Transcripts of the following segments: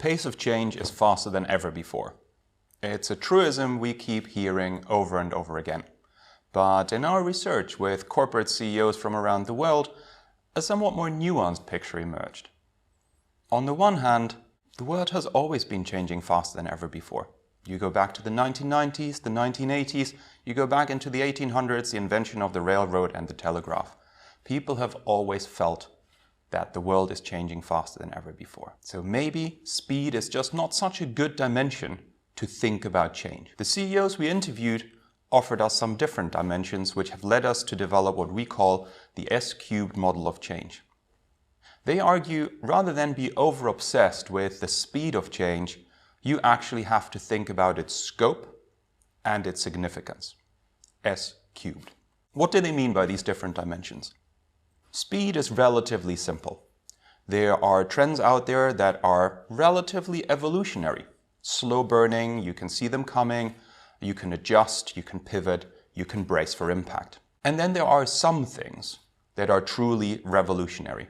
pace of change is faster than ever before. It's a truism we keep hearing over and over again. But in our research with corporate CEOs from around the world, a somewhat more nuanced picture emerged. On the one hand, the world has always been changing faster than ever before. You go back to the 1990s, the 1980s, you go back into the 1800s, the invention of the railroad and the telegraph. People have always felt that the world is changing faster than ever before. So maybe speed is just not such a good dimension to think about change. The CEOs we interviewed offered us some different dimensions which have led us to develop what we call the S-cubed model of change. They argue rather than be over-obsessed with the speed of change, you actually have to think about its scope and its significance. S-cubed. What do they mean by these different dimensions? Speed is relatively simple. There are trends out there that are relatively evolutionary. Slow burning, you can see them coming, you can adjust, you can pivot, you can brace for impact. And then there are some things that are truly revolutionary,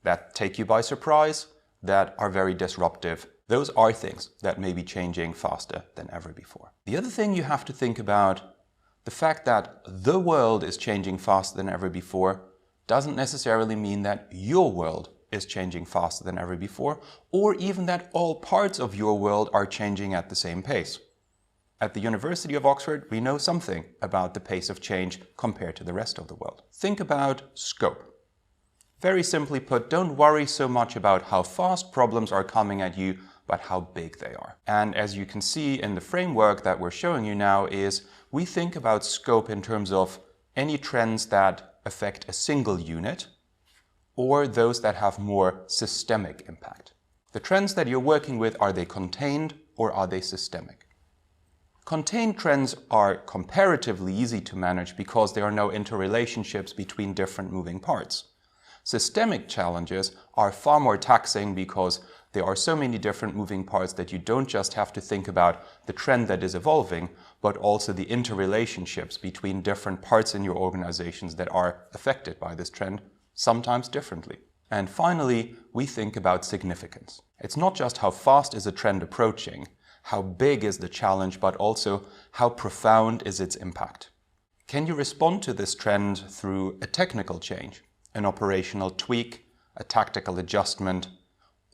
that take you by surprise, that are very disruptive. Those are things that may be changing faster than ever before. The other thing you have to think about, the fact that the world is changing faster than ever before doesn't necessarily mean that your world is changing faster than ever before, or even that all parts of your world are changing at the same pace. At the University of Oxford, we know something about the pace of change compared to the rest of the world. Think about scope. Very simply put, don't worry so much about how fast problems are coming at you, but how big they are. And as you can see in the framework that we're showing you now is, we think about scope in terms of any trends that affect a single unit, or those that have more systemic impact. The trends that you're working with, are they contained or are they systemic? Contained trends are comparatively easy to manage because there are no interrelationships between different moving parts. Systemic challenges are far more taxing because there are so many different moving parts that you don't just have to think about the trend that is evolving, but also the interrelationships between different parts in your organizations that are affected by this trend, sometimes differently. And finally, we think about significance. It's not just how fast is a trend approaching, how big is the challenge, but also how profound is its impact. Can you respond to this trend through a technical change, an operational tweak, a tactical adjustment,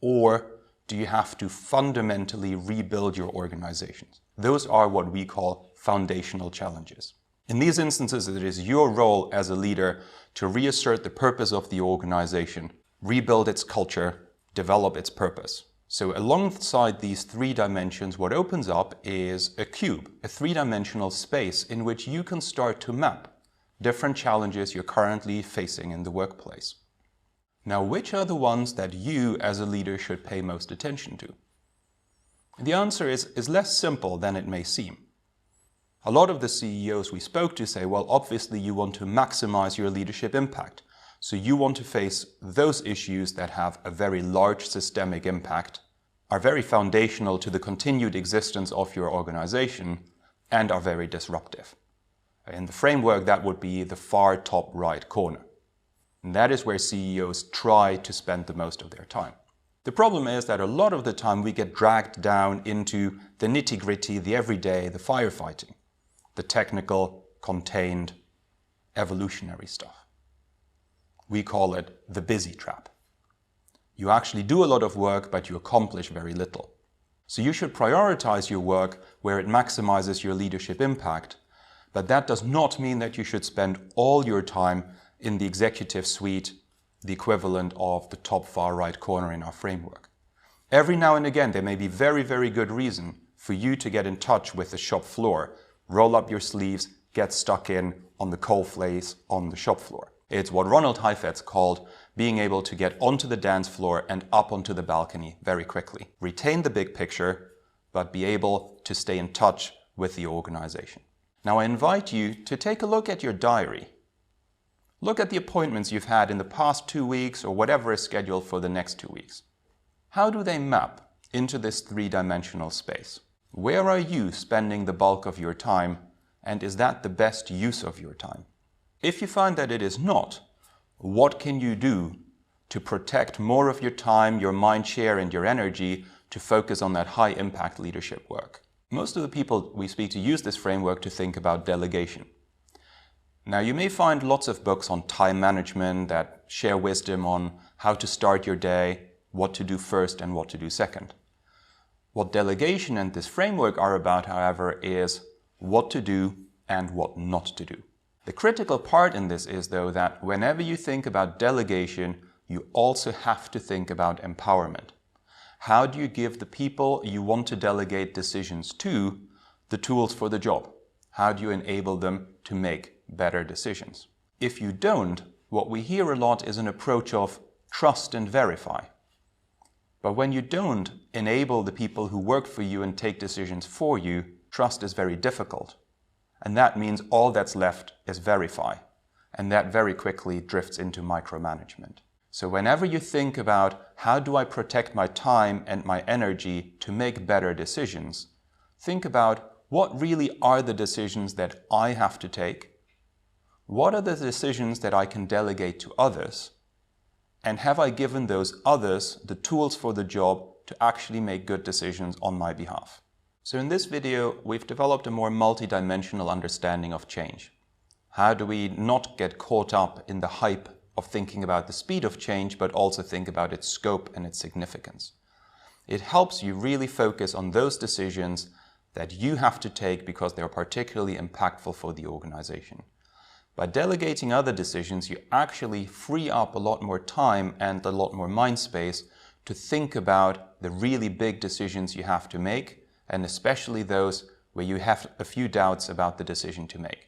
or do you have to fundamentally rebuild your organizations? Those are what we call foundational challenges. In these instances, it is your role as a leader to reassert the purpose of the organization, rebuild its culture, develop its purpose. So alongside these three dimensions, what opens up is a cube, a three-dimensional space in which you can start to map different challenges you're currently facing in the workplace. Now, which are the ones that you as a leader should pay most attention to? The answer is less simple than it may seem. A lot of the CEOs we spoke to say, well, obviously you want to maximize your leadership impact. So you want to face those issues that have a very large systemic impact, are very foundational to the continued existence of your organization, and are very disruptive. In the framework, that would be the far top right corner. And that is where CEOs try to spend the most of their time. The problem is that a lot of the time we get dragged down into the nitty-gritty, the everyday, the firefighting, the technical, contained, evolutionary stuff. We call it the busy trap. You actually do a lot of work, but you accomplish very little. So you should prioritize your work where it maximizes your leadership impact, but that does not mean that you should spend all your time in the executive suite, the equivalent of the top far right corner in our framework. Every now and again, there may be very, very good reason for you to get in touch with the shop floor, roll up your sleeves, get stuck in on the coalface on the shop floor. It's what Ronald Heifetz called being able to get onto the dance floor and up onto the balcony very quickly. Retain the big picture, but be able to stay in touch with the organization. Now I invite you to take a look at your diary. Look at the appointments you've had in the past 2 weeks or whatever is scheduled for the next 2 weeks. How do they map into this three-dimensional space? Where are you spending the bulk of your time, and is that the best use of your time? If you find that it is not, what can you do to protect more of your time, your mind share, and your energy to focus on that high impact leadership work. Most of the people we speak to use this framework to think about delegation. Now, you may find lots of books on time management that share wisdom on how to start your day, what to do first and what to do second. What delegation and this framework are about, however, is what to do and what not to do. The critical part in this is, though, that whenever you think about delegation, you also have to think about empowerment. How do you give the people you want to delegate decisions to the tools for the job? How do you enable them to make better decisions? If you don't, what we hear a lot is an approach of trust and verify. But when you don't enable the people who work for you and take decisions for you, trust is very difficult. And that means all that's left is verify. And that very quickly drifts into micromanagement. So whenever you think about how do I protect my time and my energy to make better decisions, think about what really are the decisions that I have to take, what are the decisions that I can delegate to others, and have I given those others the tools for the job to actually make good decisions on my behalf. So in this video, we've developed a more multidimensional understanding of change. How do we not get caught up in the hype of thinking about the speed of change, but also think about its scope and its significance? It helps you really focus on those decisions that you have to take because they're particularly impactful for the organization. By delegating other decisions, you actually free up a lot more time and a lot more mind space to think about the really big decisions you have to make, and especially those where you have a few doubts about the decision to make.